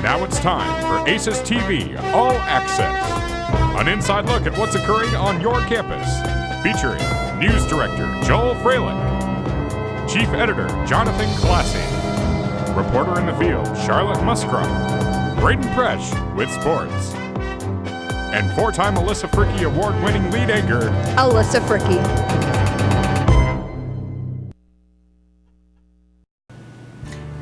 Now it's time for AcesTV All Access, an inside look at what's occurring on your campus, featuring News Director Joel Freilich, Chief Editor Jonathan Classy, Reporter in the Field Charlotte Muscroft, Braden Presch with sports, and four-time Alyssa Fricky Award-winning lead anchor, Alyssa Fricky.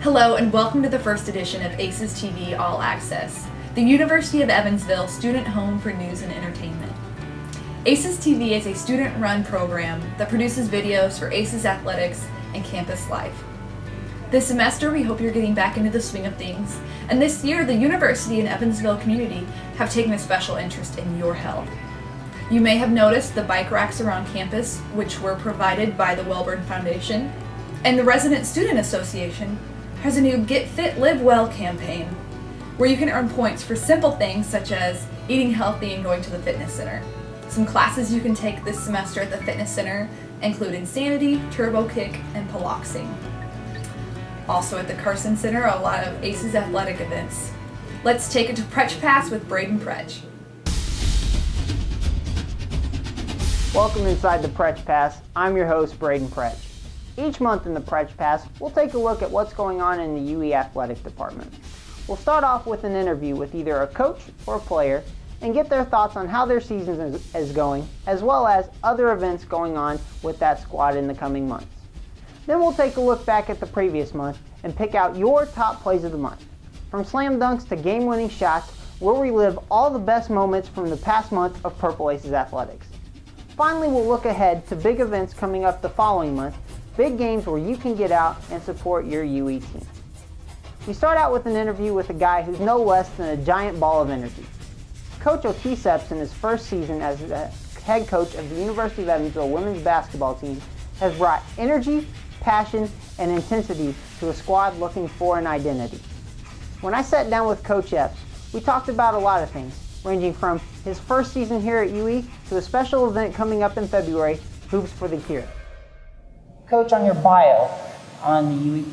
Hello and welcome to the first edition of AcesTV All Access, the University of Evansville student home for news and entertainment. AcesTV is a student-run program that produces videos for ACES athletics and campus life. This semester, we hope you're getting back into the swing of things, and this year, the university and Evansville community have taken a special interest in your health. You may have noticed the bike racks around campus, which were provided by the Wellborn Foundation, and the Resident Student Association has a new Get Fit Live Well campaign, where you can earn points for simple things such as eating healthy and going to the fitness center. Some classes you can take this semester at the fitness center include Insanity, Turbo Kick, and Piloxing. Also at the Carson Center, a lot of ACES athletic events. Let's take it to Prech Pass with Braden Presch. Welcome inside the Prech Pass. I'm your host, Braden Presch. Each month in the Prech Pass, we'll take a look at what's going on in the UE Athletic Department. We'll start off with an interview with either a coach or a player and get their thoughts on how their season is going, as well as other events going on with that squad in the coming months. Then we'll take a look back at the previous month and pick out your top plays of the month. From slam dunks to game-winning shots, we'll relive all the best moments from the past month of Purple Aces athletics. Finally, we'll look ahead to big events coming up the following month, big games where you can get out and support your UE team. We start out with an interview with a guy who's no less than a giant ball of energy. Coach O'Keefe, in his first season as the head coach of the University of Evansville women's basketball team, has brought energy, passion, and intensity to a squad looking for an identity. When I sat down with Coach Epps, we talked about a lot of things, ranging from his first season here at UE to a special event coming up in February, Hoops for the Cure. Coach, on your bio on the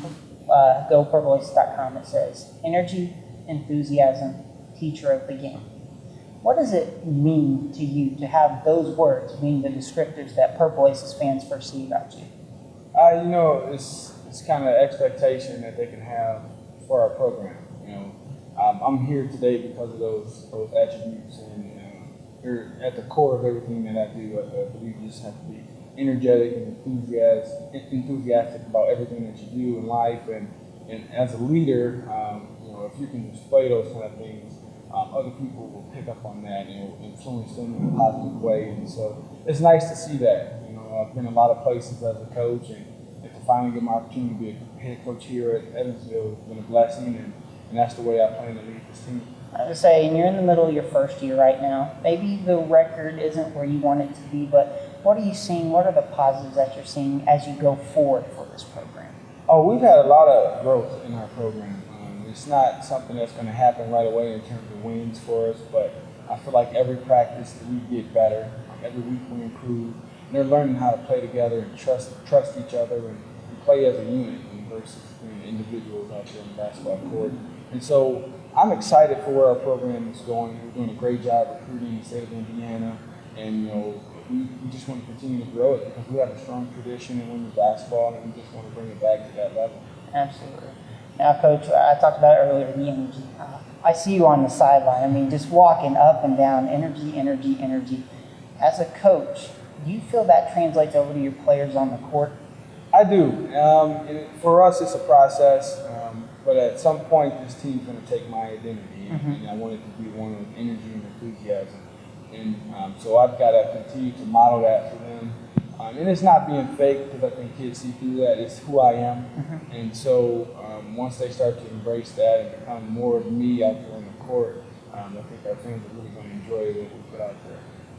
GoPurpleAces.com, it says, energy, enthusiasm, teacher of the game. What does it mean to you to have those words being the descriptors that Purple Aces fans first see about you? It's kind of expectation that they can have for our program. I'm here today because of those attributes, and they're at the core of everything that I do. I believe you just have to be energetic and enthusiastic about everything that you do in life, and as a leader, if you can display those kind of things, other people will pick up on that and it will influence them in a positive way. And so it's nice to see that. I've been a lot of places as a coach, and to finally get my opportunity to be a head coach here at Evansville has been a blessing, and that's the way I plan to lead this team. I would say, and you're in the middle of your first year right now. Maybe the record isn't where you want it to be, but what are you seeing? What are the positives that you're seeing as you go forward for this program? Oh, we've had a lot of growth in our program. It's not something that's going to happen right away in terms of wins for us, but I feel like every practice we get better. Every week we improve. And they're learning how to play together and trust each other and play as a unit versus individuals out there on the basketball court. And so I'm excited for where our program is going. We're doing a great job recruiting in the state of Indiana, and we just want to continue to grow it because we have a strong tradition in women's basketball, and we just want to bring it back to that level. Absolutely. Now, Coach, I talked about earlier the energy. I see you on the sideline. Just walking up and down, energy, energy, energy. As a coach, do you feel that translates over to your players on the court? I do. For us, it's a process. But at some point, this team's going to take my identity, and I want it to be one of energy and enthusiasm. And so I've got to continue to model that for them. And it's not being fake, because I think kids see through that. It's who I am. And so once they start to embrace that and become more of me out there on the court, I think our fans are really going to enjoy what we put out there.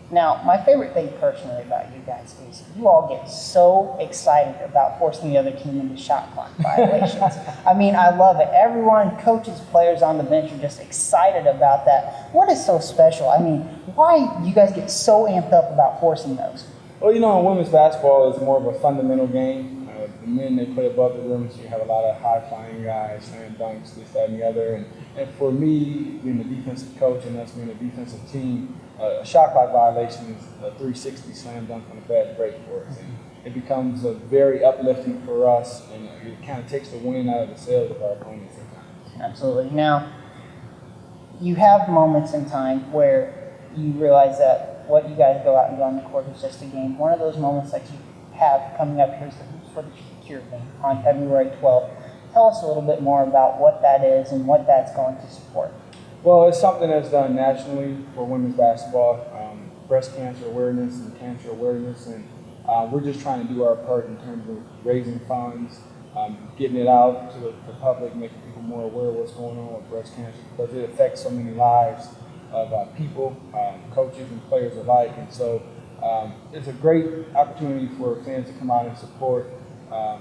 Now, my favorite thing personally about you guys is you all get so excited about forcing the other team into shot clock violations. I love it. Everyone, coaches, players on the bench are just excited about that. What is so special? Why do you guys get so amped up about forcing those? Well, women's basketball is more of a fundamental game. men, they play above the rim, so you have a lot of high-flying guys, slam dunks, this, that, and the other. And for me, being a defensive coach and us being a defensive team, a shot clock violation is a 360 slam dunk on a bad break for us. And it becomes very uplifting for us, and it kind of takes the wind out of the sails of our opponents at times. Absolutely. Now, you have moments in time where you realize that what you guys go out and do on the court is just a game. One of those moments that you have coming up here is the Hoops for the Cure game on February 12th. Tell us a little bit more about what that is and what that's going to support. Well, it's something that's done nationally for women's basketball, breast cancer awareness and cancer awareness, and we're just trying to do our part in terms of raising funds, getting it out to the public, making people more aware of what's going on with breast cancer, because it affects so many lives of people, coaches and players alike. And so it's a great opportunity for fans to come out and support.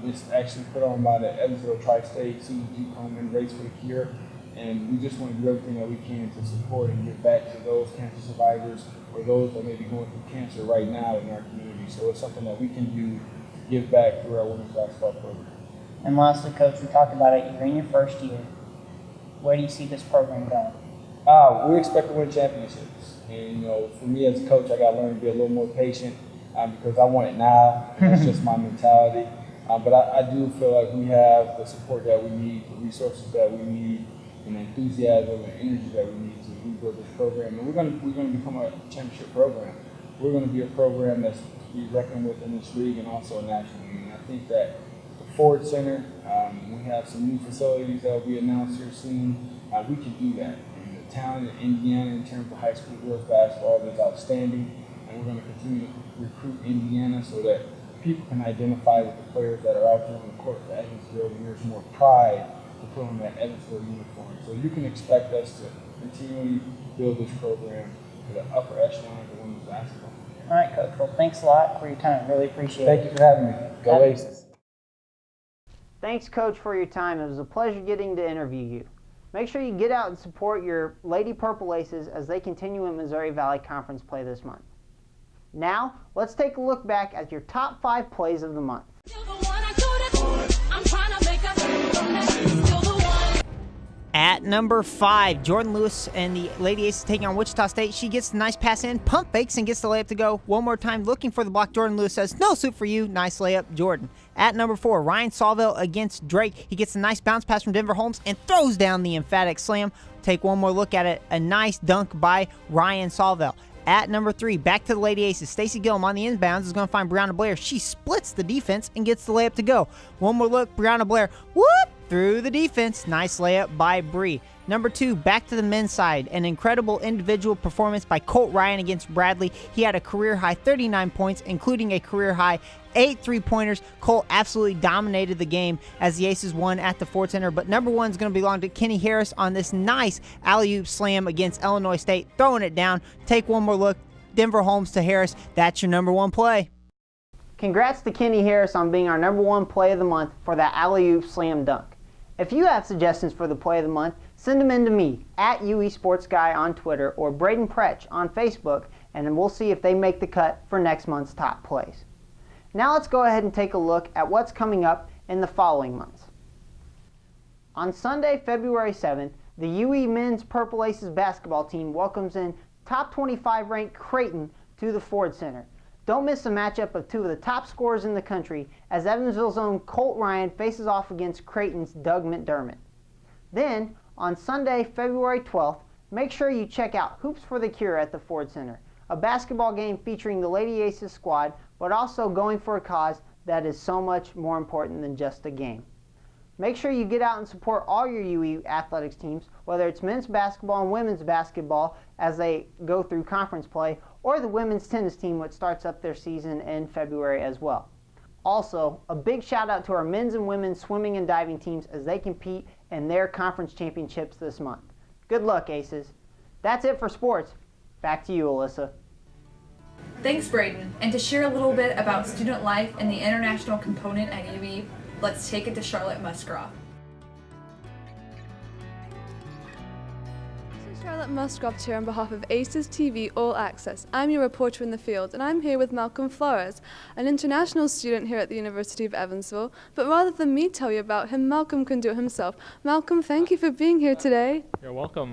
It's actually put on by the Evansville Tri-State CEG Coleman Race for the Cure. And we just want to do everything that we can to support and give back to those cancer survivors or those that may be going through cancer right now in our community. So it's something that we can do to give back through our women's basketball program. And lastly, Coach, we talked about it. You're in your first year. Where do you see this program going? We expect to win championships. And, for me as a coach, I got to learn to be a little more patient because I want it now. That's just my mentality. But I do feel like we have the support that we need, the resources that we need, and the enthusiasm and energy that we need to rebuild this program. And we're going to become a championship program. We're going to be a program that's to be reckoned with in this league and also nationally. And I think that the Ford Center, we have some new facilities that will be announced here soon. We can do that. And the talent in Indiana in terms of high school girls basketball is outstanding. And we're going to continue to recruit Indiana so that people can identify with the players that are out there on the court for Evansville, and there's more pride to put on that Evansville uniform. So you can expect us to continually build this program to the upper echelon of the women's basketball. All right, Coach. Well, thanks a lot for your time. Really appreciate it. Thank you for having me. Go Aces. Thanks, Coach, for your time. It was a pleasure getting to interview you. Make sure you get out and support your Lady Purple Aces as they continue in Missouri Valley Conference play this month. Now, let's take a look back at your top 5 plays of the month. At number 5, Jordan Lewis and the Lady Aces taking on Wichita State. She gets the nice pass in, pump fakes, and gets the layup to go. One more time, looking for the block. Jordan Lewis says, "No suit for you." Nice layup, Jordan. At number 4, Ryan Sawville against Drake. He gets a nice bounce pass from Denver Holmes and throws down the emphatic slam. Take one more look at it. A nice dunk by Ryan Sawville. At number 3, back to the Lady Aces. Stacey Gillum on the inbounds is going to find Brianna Blair. She splits the defense and gets the layup to go. One more look, Brianna Blair, whoop, through the defense. Nice layup by Bree. Number 2, back to the men's side. An incredible individual performance by Colt Ryan against Bradley. He had a career-high 39 points, including a career-high 8 3-pointers. Colt absolutely dominated the game as the Aces won at the Ford Center. But number 1 is going to belong to Kenny Harris on this nice alley-oop slam against Illinois State, throwing it down. Take one more look. Denver Holmes to Harris. That's your number 1 play. Congrats to Kenny Harris on being our number 1 play of the month for that alley-oop slam dunk. If you have suggestions for the play of the month, send them in to me at UE Sports Guy on Twitter or Braden Pretch on Facebook, and then we'll see if they make the cut for next month's top plays. Now let's go ahead and take a look at what's coming up in the following months. On Sunday, February 7th, the UE men's Purple Aces basketball team welcomes in top 25 ranked Creighton to the Ford Center. Don't miss a matchup of 2 of the top scorers in the country as Evansville's own Colt Ryan faces off against Creighton's Doug McDermott. Then, on Sunday, February 12th, make sure you check out Hoops for the Cure at the Ford Center, a basketball game featuring the Lady Aces squad, but also going for a cause that is so much more important than just a game. Make sure you get out and support all your UE athletics teams, whether it's men's basketball and women's basketball as they go through conference play, or the women's tennis team, which starts up their season in February as well. Also, a big shout out to our men's and women's swimming and diving teams as they compete in their conference championships this month. Good luck, Aces. That's it for sports. Back to you, Alyssa. Thanks, Braden. And to share a little bit about student life and the international component at UE, let's take it to Charlotte Musgrove. Charlotte Muscroft here on behalf of AcesTV All Access. I'm your reporter in the field, and I'm here with Malcolm Flores, an international student here at the University of Evansville. But rather than me tell you about him, Malcolm can do it himself. Malcolm, thank you for being here today. You're welcome.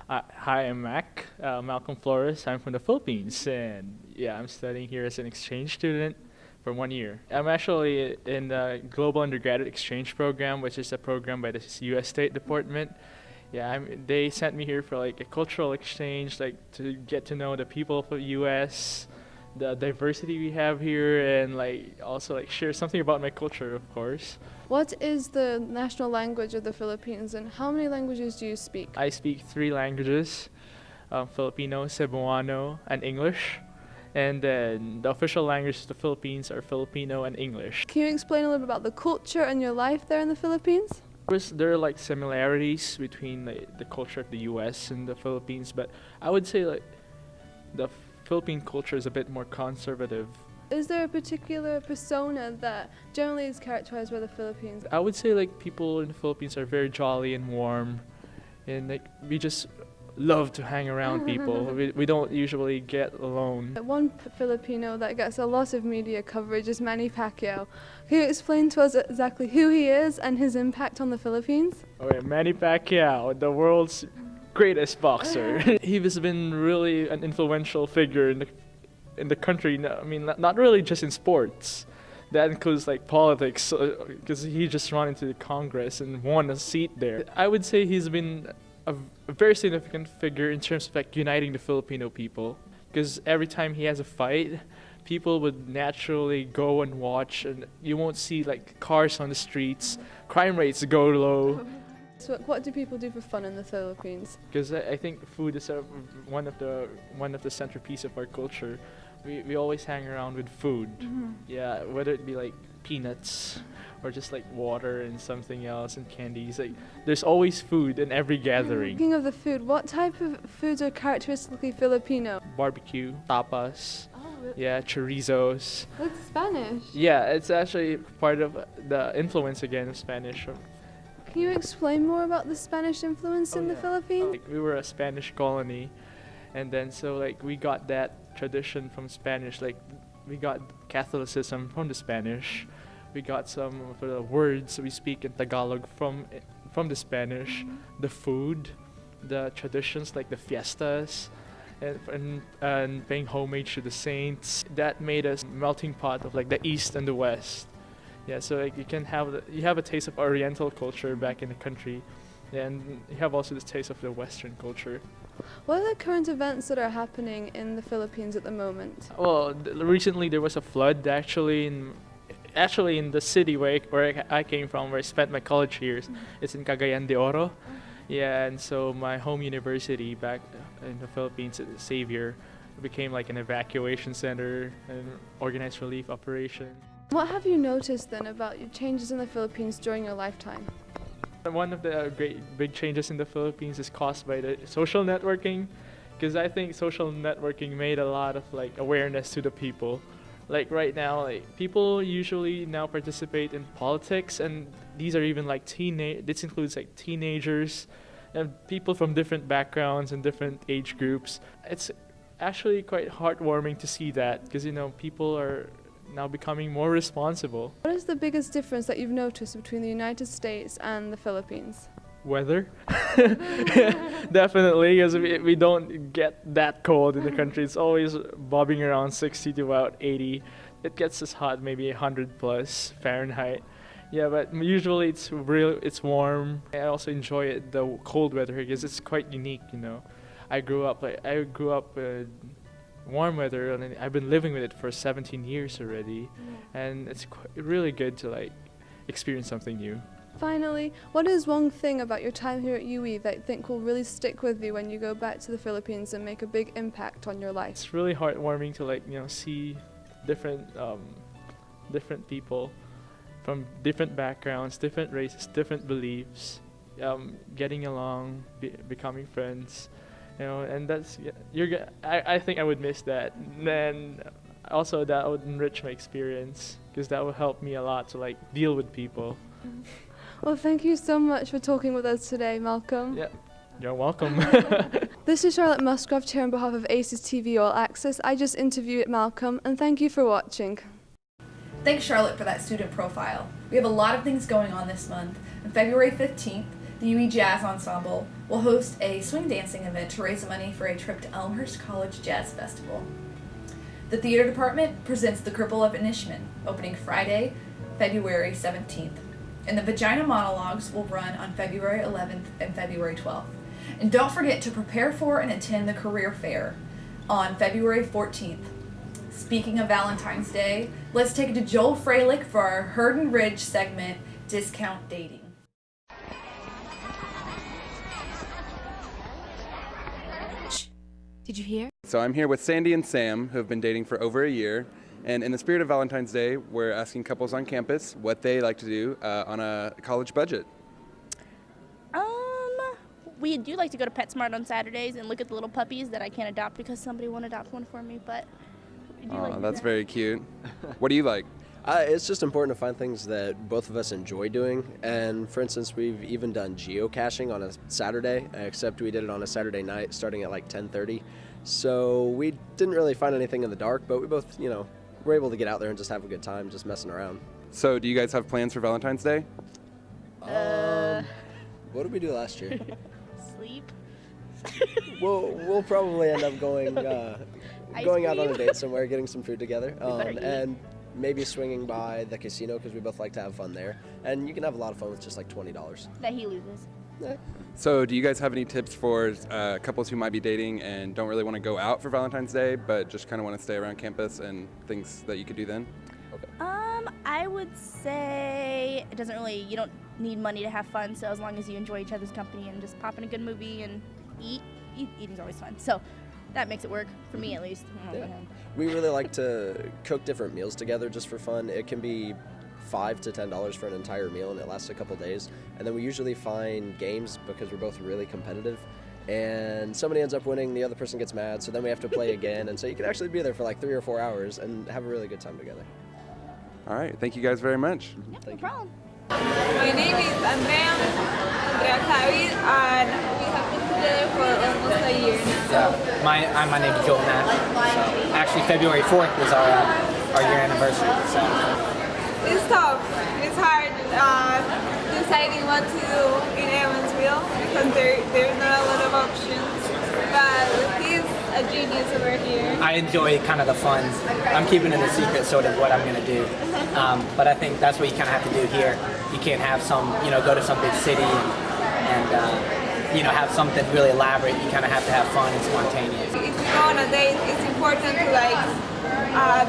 Hi, I'm Malcolm Flores. I'm from the Philippines, and yeah, I'm studying here as an exchange student for 1 year. I'm actually in the Global Undergraduate Exchange Program, which is a program by the U.S. State Department. Yeah, they sent me here for like a cultural exchange, like to get to know the people of the U.S., the diversity we have here, and like also like share something about my culture, of course. What is the national language of the Philippines, and how many languages do you speak? I speak 3 languages, Filipino, Cebuano, and English. And then the official languages of the Philippines are Filipino and English. Can you explain a little bit about the culture and your life there in the Philippines? There are like similarities between the culture of the U.S. and the Philippines, but I would say like the Philippine culture is a bit more conservative. Is there a particular persona that generally is characterized by the Philippines? I would say like people in the Philippines are very jolly and warm, and like we just love to hang around people. We don't usually get alone. One Filipino that gets a lot of media coverage is Manny Pacquiao. Can you explain to us exactly who he is and his impact on the Philippines? Okay, Manny Pacquiao, the world's greatest boxer. He has been really an influential figure in the country. I mean, not really just in sports. That includes like politics, because he just ran into the Congress and won a seat there. I would say he's been a very significant figure in terms of like uniting the Filipino people, because every time he has a fight, people would naturally go and watch, and you won't see like cars on the streets. Crime rates go low. So what do people do for fun in the Philippines? Because I think food is one of the centerpiece of our culture. We always hang around with food. Yeah, whether it be like peanuts or just like water and something else and candies. Like there's always food in every gathering. Speaking of the food, what type of foods are characteristically Filipino? Barbecue, tapas. Oh, really? Yeah, chorizos. That's Spanish. Yeah, it's actually part of the influence again of Spanish. Can you explain more about the Spanish influence in the Philippines? Like we were a Spanish colony, and then so like we got that tradition from Spanish. Like we got Catholicism from the Spanish. We got some of the words we speak in Tagalog from the Spanish. The food, the traditions like the fiestas, and paying homage to the saints. That made us a melting pot of like the East and the West. Yeah, so like you have a taste of Oriental culture back in the country, and you have also this taste of the Western culture. What are the current events that are happening in the Philippines at the moment? Well, recently there was a flood actually in the city where I came from, where I spent my college years. It's in Cagayan de Oro. Yeah, and so my home university back in the Philippines, Xavier, became like an evacuation center and organized relief operation. What have you noticed then about changes in the Philippines during your lifetime? One of the great big changes in the Philippines is caused by the social networking, because I think social networking made a lot of like awareness to the people. Like right now, like people usually now participate in politics, and these are even like this includes like teenagers and people from different backgrounds and different age groups. It's actually quite heartwarming to see that, because people are now becoming more responsible. What is the biggest difference that you've noticed between the United States and the Philippines? Weather. Definitely, because we don't get that cold in the country. It's always bobbing around 60 to about 80. It gets as hot, maybe 100 plus Fahrenheit. Yeah, but usually it's warm. I also enjoy it, the cold weather, because it's quite unique. I grew up warm weather, and I've been living with it for 17 years already, and it's really good to like experience something new. Finally, what is one thing about your time here at UE that you think will really stick with you when you go back to the Philippines and make a big impact on your life? It's really heartwarming to see different people from different backgrounds, different races, different beliefs, getting along, becoming friends. And that's I think I would miss that. And then also that would enrich my experience, because that would help me a lot to like deal with people. Well, thank you so much for talking with us today, Malcolm. Yeah, You're welcome. This is Charlotte Muscroft here on behalf of AcesTV All Access. I just interviewed Malcolm, and thank you for watching. Thanks, Charlotte, for that student profile. We have a lot of things going on this month. On February 15th, the UE Jazz Ensemble will host a swing dancing event to raise money for a trip to Elmhurst College Jazz Festival. The theater department presents The Cripple of Inishmin, opening Friday, February 17th. And the Vagina Monologues will run on February 11th and February 12th. And don't forget to prepare for and attend the Career Fair on February 14th. Speaking of Valentine's Day, let's take it to Joel Freilich for our Hurden Ridge segment, Discount Dating. Did you hear? So I'm here with Sandy and Sam, who have been dating for over a year. And in the spirit of Valentine's Day, we're asking couples on campus what they like to do on a college budget. We do like to go to PetSmart on Saturdays and look at the little puppies that I can't adopt because somebody won't adopt one for me, but we do like to do That's that. very cute. What do you like? It's just important to find things that both of us enjoy doing. And for instance, we've even done geocaching on a Saturday, except we did it on a Saturday night starting at like 10:30. So we didn't really find anything in the dark, but we both, were able to get out there and just have a good time, just messing around. So do you guys have plans for Valentine's Day? What did we do last year? Sleep. We'll probably end up going out on a date somewhere, getting some food together, better eat. and maybe swinging by the casino because we both like to have fun there. And you can have a lot of fun with just like $20. That he loses. So do you guys have any tips for couples who might be dating and don't really want to go out for Valentine's Day, but just kind of want to stay around campus and things that you could do then? I would say you don't need money to have fun, so as long as you enjoy each other's company and just pop in a good movie and eating's always fun. So that makes it work, for me at least. Yeah. We really like to cook different meals together just for fun. It can be $5 to $10 for an entire meal, and it lasts a couple days. And then we usually find games because we're both really competitive. And somebody ends up winning, the other person gets mad, so then we have to play again. And so you can actually be there for like 3 or 4 hours and have a really good time together. All right, thank you guys very much. Yeah, no problem. My name is Andrea Kavi, and we have been together for almost a year now. My name is Joel Nash. So actually, February 4th was our year anniversary. So It's tough. It's hard deciding what to do in Evansville because there's not a lot of options. But he's a genius over here. I enjoy kind of the fun. I'm keeping it a secret, sort of what I'm going to do. But I think that's what you kind of have to do here. You can't have go to some big city and have something really elaborate. You kind of have to have fun and spontaneous. If we go on a date, it's important to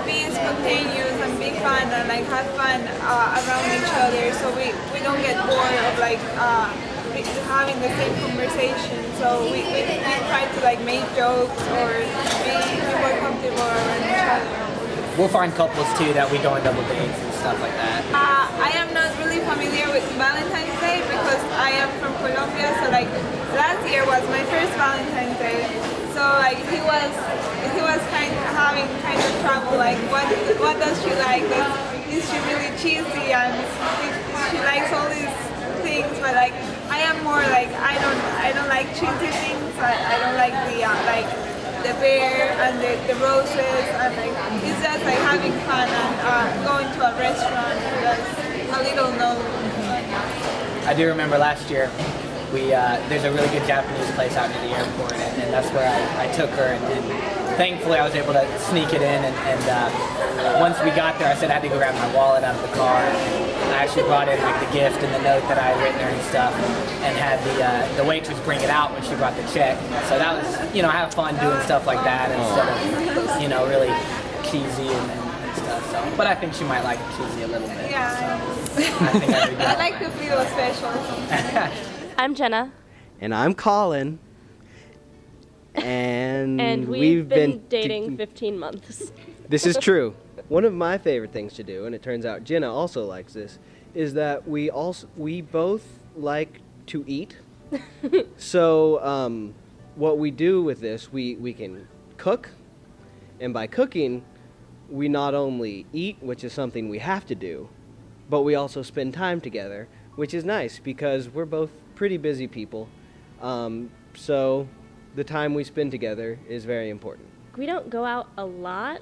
be spontaneous and be fun and have fun around each other, so we don't get bored of having the same conversation. So we try to make jokes or be more comfortable around each other. We'll find couples too that we go on double dates and stuff like that. I am not really familiar with Valentine's Day because I am from Colombia, so last year was my first Valentine's Day. So he was kind of trouble. What does she like? Is she really cheesy and she likes all these things? But I am more I don't like cheesy things. I don't like the bear and the roses, and it's just having fun and going to a restaurant that's a little known. I do remember last year, there's a really good Japanese place out near the airport, and that's where I took her, and thankfully I was able to sneak it in, and once we got there I said I had to go grab my wallet out of the car, and I actually brought in the gift and the note that I had written her and stuff, and had the waitress bring it out when she brought the check. So that was, have fun doing stuff like that instead of, really cheesy and stuff. So, but I think she might like cheesy a little bit. Yeah. So I think I'd be good. I like to feel special. I'm Jenna. And I'm Colin. And we've been dating 15 months. This is true. One of my favorite things to do, and it turns out Jenna also likes this, is that we both like to eat. So what we do with this, we can cook, and by cooking, we not only eat, which is something we have to do, but we also spend time together, which is nice because we're both pretty busy people. So the time we spend together is very important. We don't go out a lot.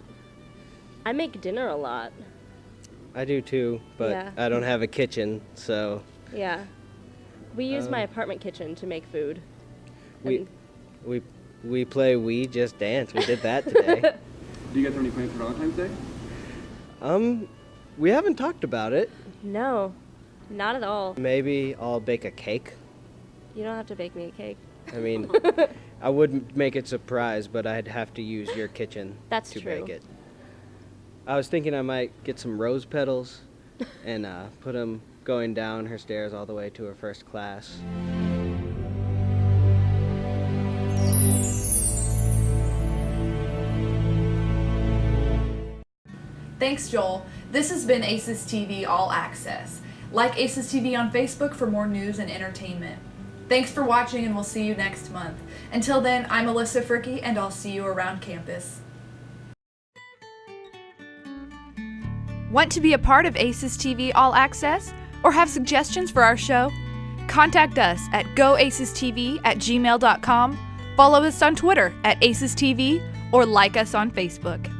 I make dinner a lot. I do too, but Yeah. I don't have a kitchen, so Yeah. We use my apartment kitchen to make food. we play We Just Dance. We did that today. Do you guys have any plans for Valentine's Day? We haven't talked about it. No, not at all. Maybe I'll bake a cake. You don't have to bake me a cake. I mean, I would make it surprise, but I'd have to use your kitchen That's to true. bake it. I was thinking I might get some rose petals and put them going down her stairs all the way to her first class. Thanks, Joel. This has been AcesTV All Access. Like AcesTV on Facebook for more news and entertainment. Thanks for watching, and we'll see you next month. Until then, I'm Alyssa Fricky, and I'll see you around campus. Want to be a part of AcesTV All Access or have suggestions for our show? Contact us at goacestv@gmail.com, follow us on Twitter @AcesTV, or like us on Facebook.